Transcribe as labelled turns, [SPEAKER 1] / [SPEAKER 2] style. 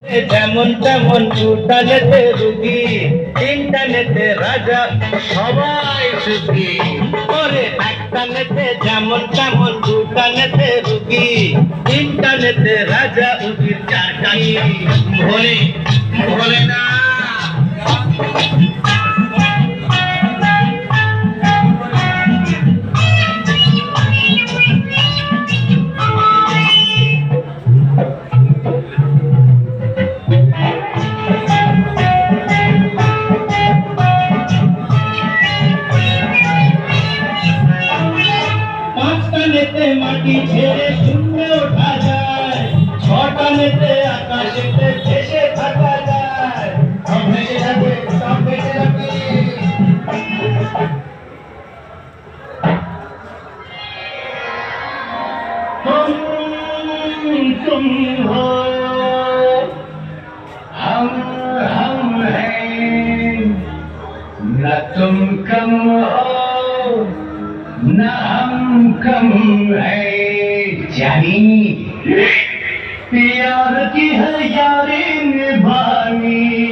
[SPEAKER 1] যেমন তেমন ইন্টারনেটে রুগী, ইন্টারনেটে রাজা, সবাই সুখী করে একটা নেটে। যেমন তেমন ইন্টারনেটে রুগী, ইন্টারনেটে রাজা উঠির চারটাই ভোলে ভোলে না। নেতে মাটি ছেড়ে শূন্যে ওঠা যায়, ছটা নেতে আকাশেতে ভেসে থাকা যায়। সব ভেসে যাবে, সব ভেসে যাবে। तुम हो, हम हैं, न तुम कम हो न हम कम है। जानी प्यार की है यारी निभानी।